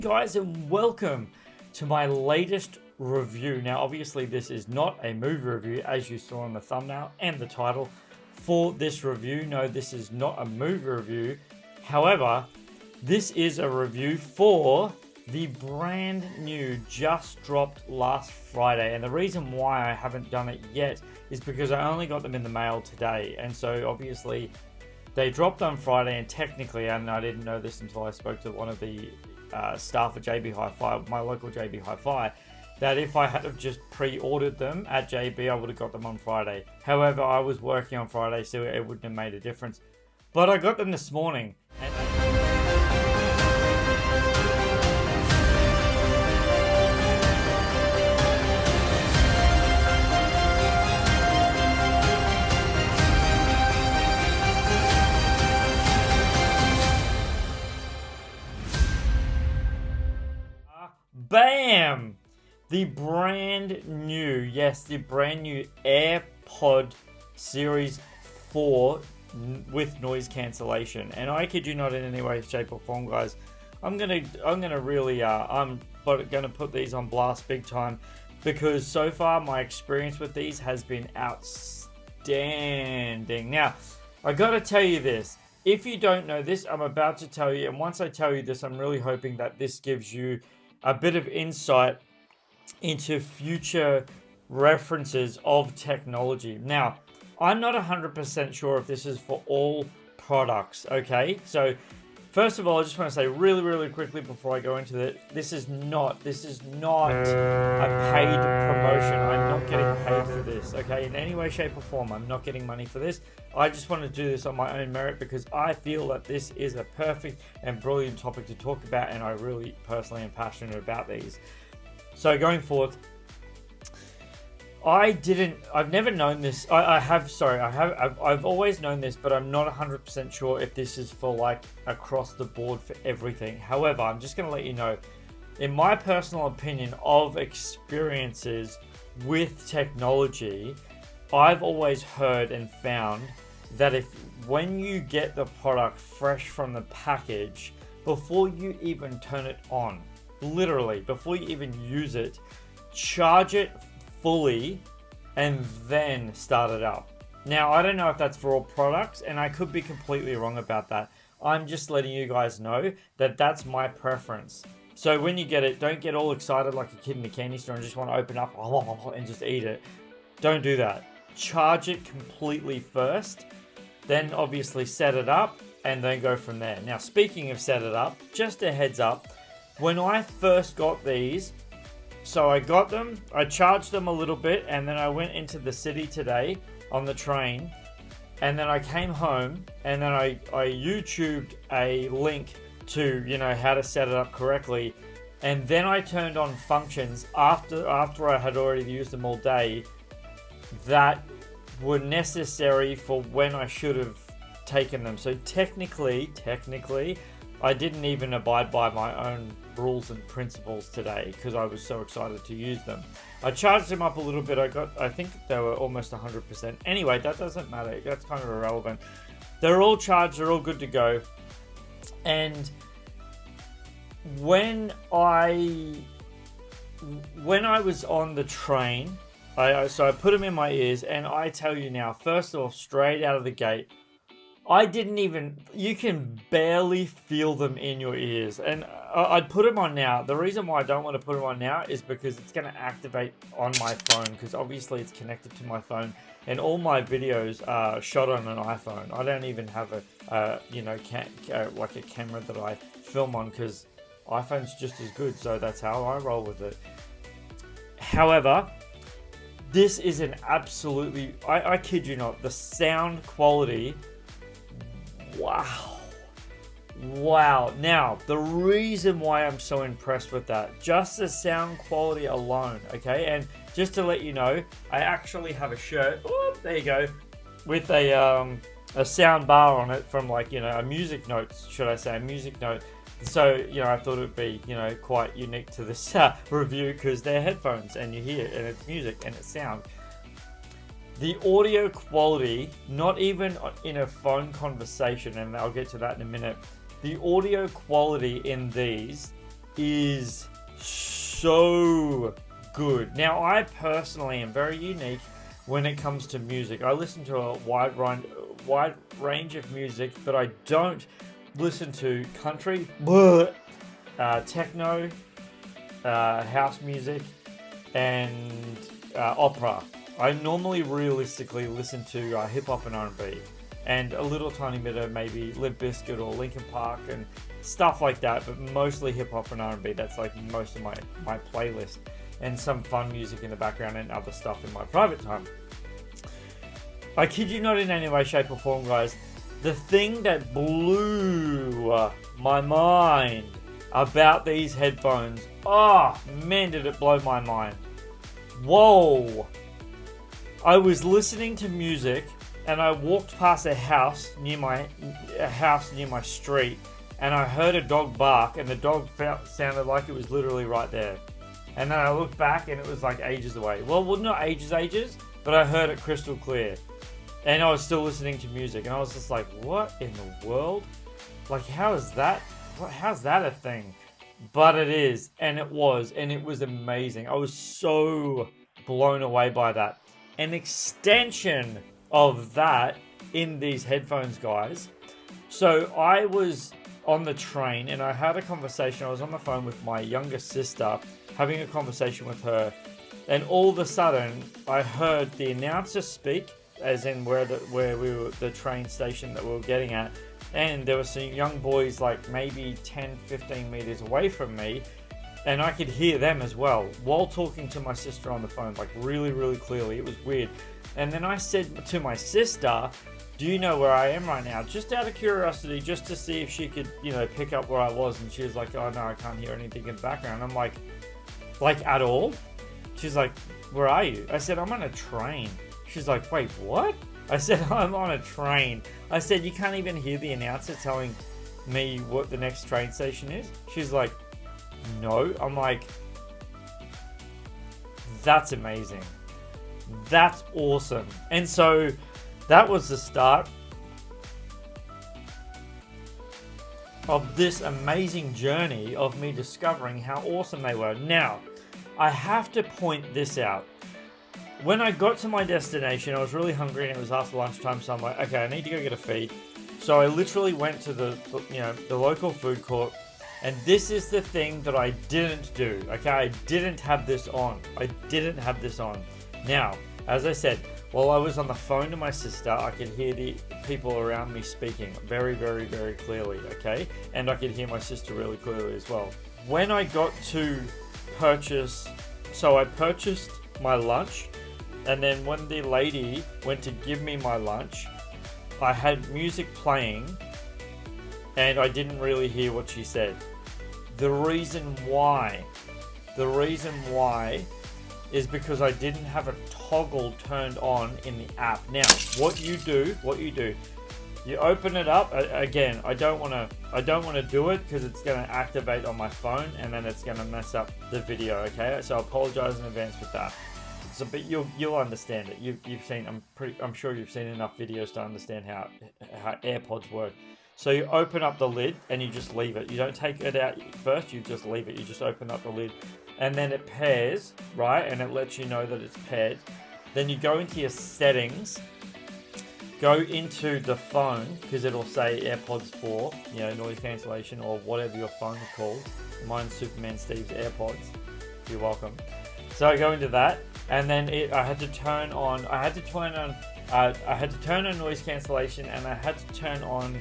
Guys, and welcome to my latest review. Now obviously this is not a movie review, as you saw in the thumbnail and the title for this review. No, this is not a movie review. However, this is a review for the brand new, just dropped last Friday. And the reason why I haven't done it yet is because I only got them in the mail today, and so obviously they dropped on Friday, and technically, and I didn't know this until I spoke to one of the staff at JB Hi-Fi, my local JB Hi-Fi, that if I had have just pre-ordered them at JB, I would have got them on Friday. However, I was working on Friday, so it wouldn't have made a difference. But I got them this morning. Bam! The brand new, yes, the brand new AirPod Series 4 with noise cancellation. And I kid you not, in any way, shape, or form, guys, I'm gonna put these on blast big time, because so far my experience with these has been outstanding. Now, I gotta tell you this. If you don't know this, I'm about to tell you, and once I tell you this, I'm really hoping that this gives you a bit of insight into future references of technology. Now, I'm not 100% sure if this is for all products, okay? So, first of all, I just want to say really quickly before I go into it, this is not a paid promotion. I'm not getting paid for this, okay? In any way, shape, or form, I'm not getting money for this. I just want to do this on my own merit because I feel that this is a perfect and brilliant topic to talk about, and I really personally am passionate about these. So going forward, I've never known this. I've always known this, but I'm not 100% sure if this is for like across the board for everything. However, I'm just going to let you know, in my personal opinion of experiences with technology, I've always heard and found that when you get the product fresh from the package, before you even turn it on, literally before you even use it, charge it fully and then start it up. Now, I don't know if that's for all products, and I could be completely wrong about that. I'm just letting you guys know that that's my preference. So when you get it, don't get all excited like a kid in a candy store and just want to open up and just eat it. Don't do that. Charge it completely first, then obviously set it up, and then go from there. Now, speaking of set it up, just a heads up, when I first got these, so I got them, I charged them a little bit, and then I went into the city today on the train, and then I came home, and then I YouTubed a link to, how to set it up correctly, and then I turned on functions after I had already used them all day that were necessary for when I should have taken them. So technically, I didn't even abide by my own rules and principles today because I was so excited to use them. I charged them up a little bit. I think they were almost 100%. Anyway, that doesn't matter. That's kind of irrelevant. They're all charged. They're all good to go. And when I was on the train, I put them in my ears, and I tell you now, first off, straight out of the gate, you can barely feel them in your ears. And I'd put them on now. The reason why I don't want to put them on now is because it's going to activate on my phone, because obviously it's connected to my phone, and all my videos are shot on an iPhone. I don't even have like a camera that I film on, because iPhone's just as good, so that's how I roll with it. However, this is an absolutely, I kid you not, the sound quality, wow. Now, the reason why I'm so impressed with that, just the sound quality alone, okay? And just to let you know, I actually have a shirt, there you go, with a sound bar on it from a music note, a music note. So, I thought it would be, quite unique to this review, because they're headphones and you hear it and it's music and it's sound. The audio quality, not even in a phone conversation, and I'll get to that in a minute, the audio quality in these is so good. Now, I personally am very unique when it comes to music. I listen to a wide range of music, but I don't listen to country, techno, house music, and opera. I normally realistically listen to hip hop and R&B, and a little tiny bit of maybe Limp Bizkit or Linkin Park and stuff like that, but mostly hip hop and R&B. That's like most of my playlist, and some fun music in the background and other stuff in my private time. I kid you not, in any way, shape or form, guys, the thing that blew my mind about these headphones, oh man, did it blow my mind. Whoa. I was listening to music and I walked past a house near my street, and I heard a dog bark, and the dog sounded like it was literally right there. And then I looked back and it was like ages away. Well, not ages, but I heard it crystal clear. And I was still listening to music, and I was just like, what in the world? Like, how's that a thing? But it is, and it was amazing. I was so blown away by that. An extension of that in these headphones, guys. So I was on the train and I had a conversation. I was on the phone with my younger sister, having a conversation with her, and all of a sudden I heard the announcer speak, as in where we were, the train station that we were getting at, and there were some young boys like maybe 10-15 meters away from me, and I could hear them as well while talking to my sister on the phone, like really, really clearly. It was weird. And then I said to my sister, do you know where I am right now? Just out of curiosity, just to see if she could, pick up where I was. And she was like, oh no, I can't hear anything in the background. I'm like at all? She's like, where are you? I said, I'm on a train. She's like, wait, what? I said, I'm on a train. I said, you can't even hear the announcer telling me what the next train station is? She's like, no. I'm like, that's amazing. That's awesome. And so that was the start of this amazing journey of me discovering how awesome they were. Now, I have to point this out. When I got to my destination, I was really hungry and it was after lunchtime, so I'm like, okay, I need to go get a feed. So I literally went to the local food court, and this is the thing that I didn't do, okay? I didn't have this on. Now, as I said, while I was on the phone to my sister, I could hear the people around me speaking very, very, very clearly, okay? And I could hear my sister really clearly as well. When I got to purchase, so I purchased my lunch, and then when the lady went to give me my lunch, I had music playing, and I didn't really hear what she said. The reason why is because I didn't have a toggle turned on in the app. Now, what you do, you open it up. Again, I don't want to do it because it's going to activate on my phone, and then it's going to mess up the video. Okay, so I apologize in advance with that. So, but you'll understand it. You've seen. I'm sure you've seen enough videos to understand how AirPods work. So you open up the lid and you just leave it. You don't take it out first. You just leave it. You just open up the lid, and then it pairs, right? And it lets you know that it's paired. Then you go into your settings. Go into the phone, because it'll say AirPods 4, noise cancellation, or whatever your phone is called. Mine's Superman Steve's AirPods. You're welcome. So I go into that, and then I had to turn on noise cancellation, and I had to turn on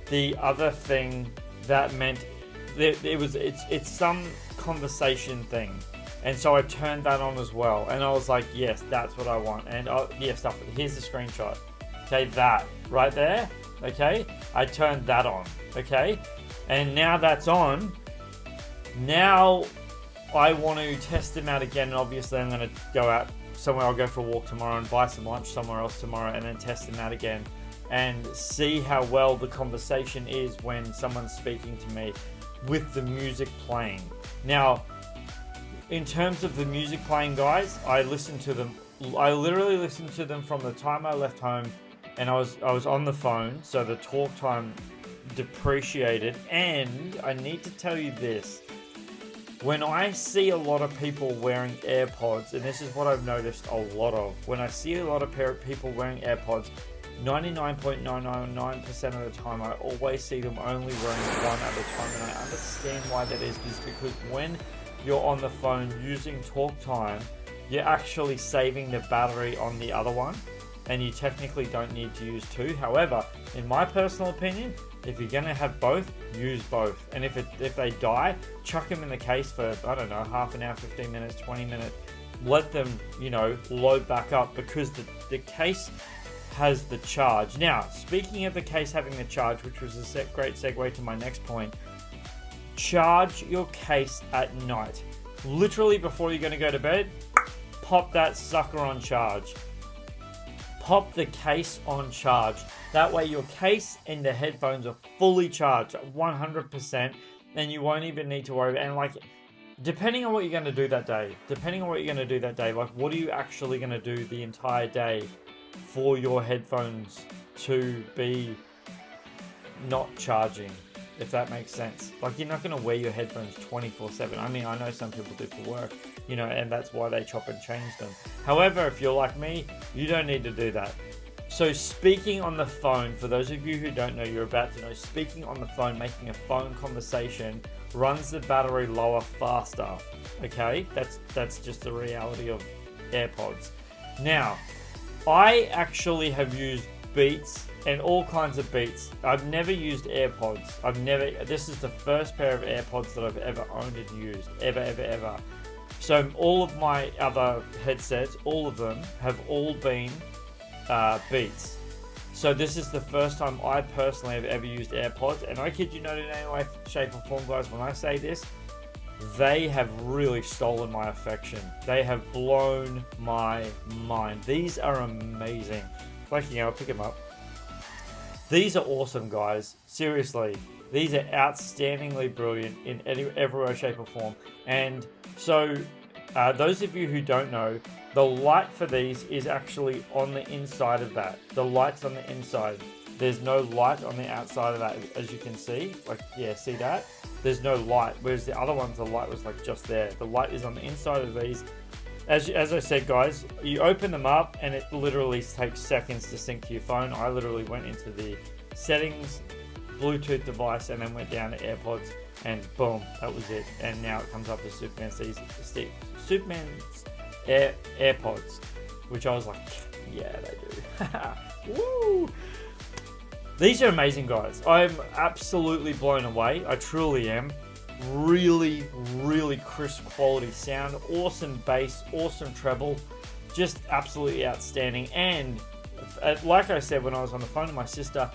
the other thing that meant it's some conversation thing. And so I turned that on as well. And I was like, yes, that's what I want. And here's the screenshot. Okay, that right there. Okay, I turned that on. Okay, and now that's on. Now I want to test them out again. And obviously I'm going to go out somewhere. I'll go for a walk tomorrow and buy some lunch somewhere else tomorrow, and then test them out again and see how well the conversation is when someone's speaking to me with the music playing. Now, in terms of the music playing, guys, I literally listened to them from the time I left home, and I was on the phone, so the talk time depreciated. And I need to tell you this. When I see a lot of people wearing AirPods, and this is what I've noticed a lot of, when I see a lot of people wearing AirPods, 99.999% of the time, I always see them only wearing one at a time. And I understand why that is because when you're on the phone using talk time, you're actually saving the battery on the other one, and you technically don't need to use two. However, in my personal opinion, if you're gonna have both, use both. And if they die, chuck them in the case for, I don't know, half an hour, 15 minutes, 20 minutes. Let them, load back up, because the case has the charge. Now, speaking of the case having the charge, which was a great segue to my next point, charge your case at night. Literally before you're gonna go to bed, pop that sucker on charge. Pop the case on charge. That way your case and the headphones are fully charged, 100%, and you won't even need to worry. And depending on what you're going to do that day, what are you actually going to do the entire day for your headphones to be not charging, if that makes sense? You're not going to wear your headphones 24/7. I mean, I know some people do for work, and that's why they chop and change them. However, if you're like me, you don't need to do that. So speaking on the phone, for those of you who don't know, you're about to know, speaking on the phone, making a phone conversation runs the battery lower faster. Okay, that's just the reality of AirPods. Now, I actually have used Beats and all kinds of Beats. I've never used AirPods. This is the first pair of AirPods that I've ever owned and used. Ever. So all of my other headsets, all of them, have all been Beats. So this is the first time I personally have ever used AirPods, and I kid you not in any way, shape or form, guys, when I say this, they have really stolen my affection. They have blown my mind. These are amazing. I'll pick them up. These are awesome, guys. Seriously, these are outstandingly brilliant in every way, shape or form. And so those of you who don't know, the light for these is actually on the inside of that. The light's on the inside. There's no light on the outside of that, as you can see. See that? There's no light, whereas the other ones, the light was just there. The light is on the inside of these. As I said, guys, you open them up and it literally takes seconds to sync to your phone. I literally went into the settings, Bluetooth device, and then went down to AirPods, and boom, that was it. And now it comes up to Superman's AirPods, which I was like, yeah, they do. Woo! These are amazing, guys. I'm absolutely blown away. I truly am. Really, really crisp quality sound. Awesome bass, awesome treble. Just absolutely outstanding. And like I said, when I was on the phone with my sister,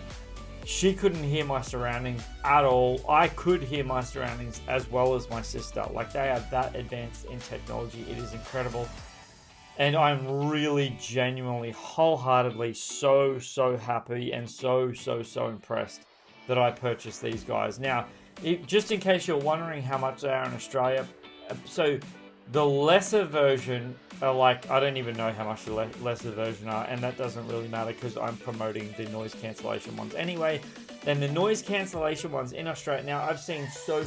she couldn't hear my surroundings at all. I could hear my surroundings as well as my sister. They are that advanced in technology. It is incredible. And I'm really, genuinely, wholeheartedly so happy and so impressed that I purchased these guys. Now, just in case you're wondering how much they are in Australia, so the lesser version are I don't even know how much the lesser version are, and that doesn't really matter because I'm promoting the noise cancellation ones anyway. And the noise cancellation ones in Australia, now I've seen so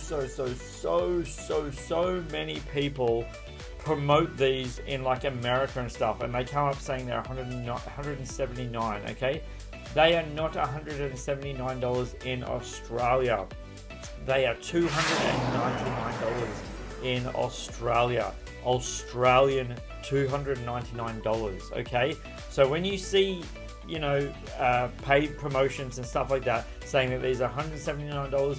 many people promote these in America and stuff, and they come up saying they're $179, okay? They are not $179 in Australia. They are $299 in Australia. Australian $299, okay? So when you see, paid promotions and stuff like that saying that these are $179,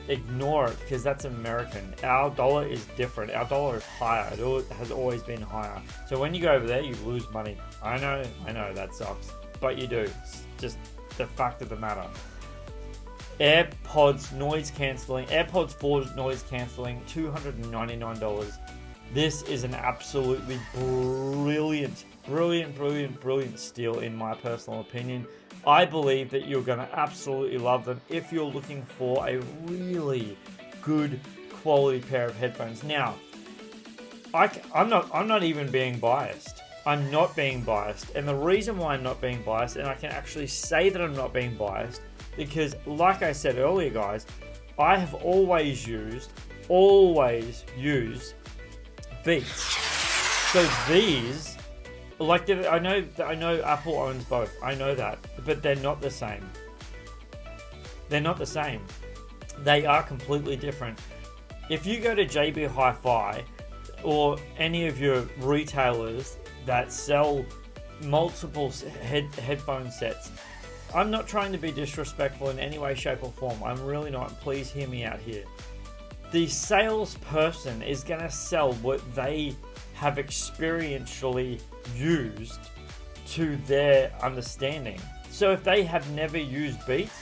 ignore it, because that's American. Our dollar is different. Our dollar is higher. It has always been higher. So when you go over there, you lose money. I know that sucks, but you do. It's just the fact of the matter. AirPods noise cancelling, AirPods 4 noise cancelling, $299. This is an absolutely brilliant steal in my personal opinion. I believe that you're going to absolutely love them if you're looking for a really good quality pair of headphones. Now, I'm not even being biased. I'm not being biased. And the reason why I'm not being biased, and I can actually say that I'm not being biased, because like I said earlier, guys, I have always used Beats. So these, like, I know Apple owns both, I know that, but they're not the same. They're not the same. They are completely different. If you go to JB Hi-Fi or any of your retailers that sell multiple headphone sets, I'm not trying to be disrespectful in any way, shape or form. I'm really not. Please hear me out here. The salesperson is going to sell what they have experientially used to their understanding. So if they have never used Beats,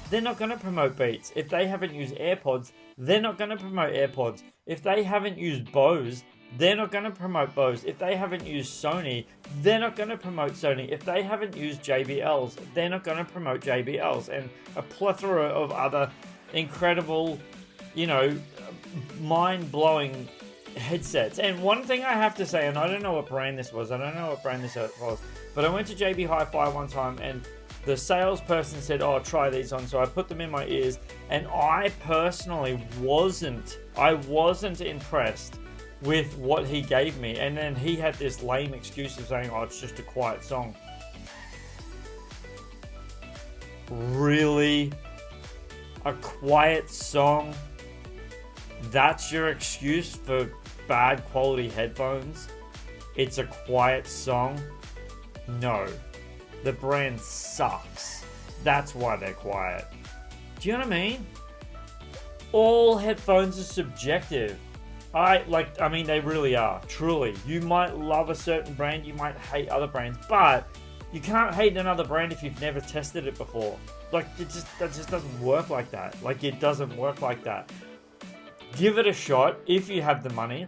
they're not going to promote Beats. If they haven't used AirPods, they're not going to promote AirPods. If they haven't used Bose, they're not going to promote Bose. If they haven't used Sony, they're not going to promote Sony. If they haven't used JBLs, they're not going to promote JBLs. And a plethora of other incredible, mind-blowing headsets. And one thing I have to say, and I don't know what brand this was, but I went to JB Hi-Fi one time and the salesperson said, oh, try these on. So I put them in my ears, and I personally wasn't impressed with what he gave me. And then he had this lame excuse of saying, oh, it's just a quiet song. Really? A quiet song? That's your excuse for bad quality headphones? It's a quiet song? No. The brand sucks. That's why they're quiet. Do you know what I mean? All headphones are subjective. They really are. Truly. You might love a certain brand, you might hate other brands, but you can't hate another brand if you've never tested it before. That just doesn't work like that. It doesn't work like that. Give it a shot if you have the money.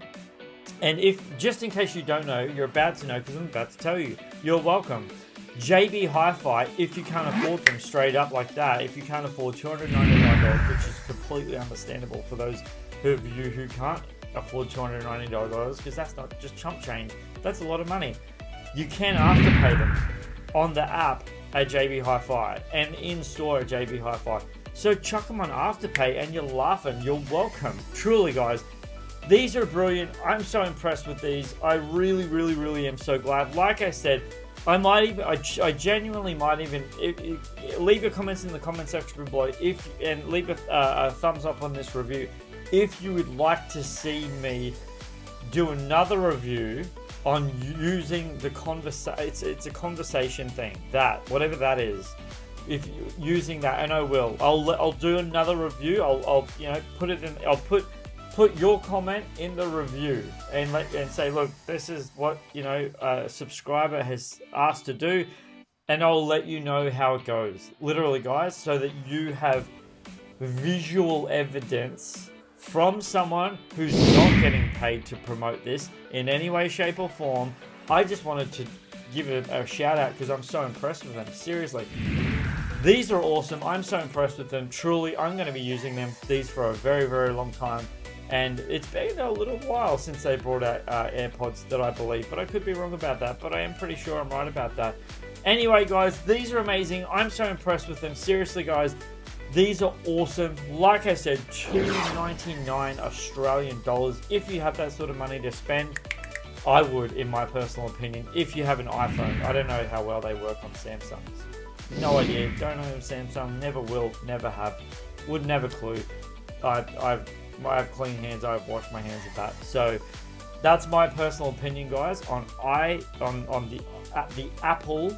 And if, just in case you don't know, you're about to know because I'm about to tell you. You're welcome. JB Hi-Fi, if you can't afford them straight up like that, if you can't afford $299, which is completely understandable for those of you who can't afford $290, because that's not just chump change, that's a lot of money. You can afterpay them on the app at JB Hi-Fi and in store at JB Hi-Fi. So chuck them on Afterpay and you're laughing. You're welcome. Truly, guys. These are brilliant. I'm so impressed with these. I really, really, really am so glad. Like I said, I genuinely might even leave your comments in the comment section below and leave a thumbs up on this review if you would like to see me do another review on using the it's a conversation thing, that whatever that is. If using that, and I will, I'll do another review. I'll put it in. I'll put your comment in the review and say, look, this is what a subscriber has asked to do, and I'll let you know how it goes. Literally, guys, so that you have visual evidence from someone who's not getting paid to promote this in any way, shape, or form. I just wanted to give it a shout out because I'm so impressed with them. Seriously. These are awesome. I'm so impressed with them. Truly, I'm going to be using these for a very, very long time. And it's been a little while since they brought out AirPods that I believe. But I could be wrong about that. But I am pretty sure I'm right about that. Anyway, guys, these are amazing. I'm so impressed with them. Seriously, guys, these are awesome. Like I said, $299 Australian dollars. If you have that sort of money to spend, I would, in my personal opinion, if you have an iPhone. I don't know how well they work on Samsungs. No idea. Don't know Samsung. Never will. Never have. Would never clue. I have clean hands. I've washed my hands with that. So that's my personal opinion, guys, on the Apple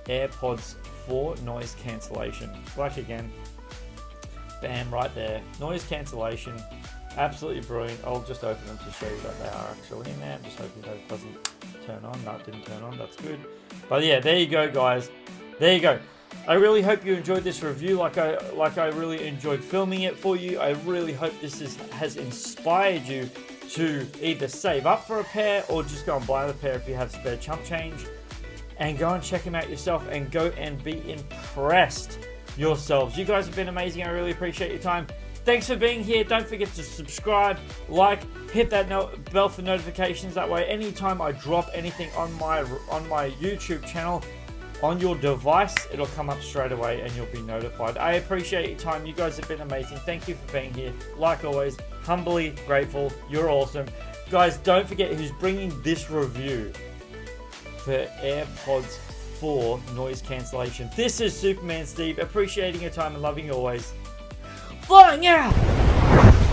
AirPods 4 noise cancellation. Like again, bam, right there. Noise cancellation. Absolutely brilliant. I'll just open them to show you that they are actually in there. I'm just hoping that it doesn't turn on. No, it didn't turn on. That's good. But yeah, there you go, guys. There you go. I really hope you enjoyed this review like I really enjoyed filming it for you. I really hope this has inspired you to either save up for a pair or just go and buy the pair if you have spare chump change. And go and check them out yourself and go and be impressed yourselves. You guys have been amazing. I really appreciate your time. Thanks for being here. Don't forget to subscribe, like, hit that bell for notifications. That way, anytime I drop anything on my YouTube channel, on your device, it'll come up straight away and you'll be notified. I appreciate your time. You guys have been amazing. Thank you for being here. Like always, humbly grateful. You're awesome. Guys, don't forget who's bringing this review for AirPods 4 noise cancellation. This is Superman Steve, appreciating your time and loving you always. Flying out!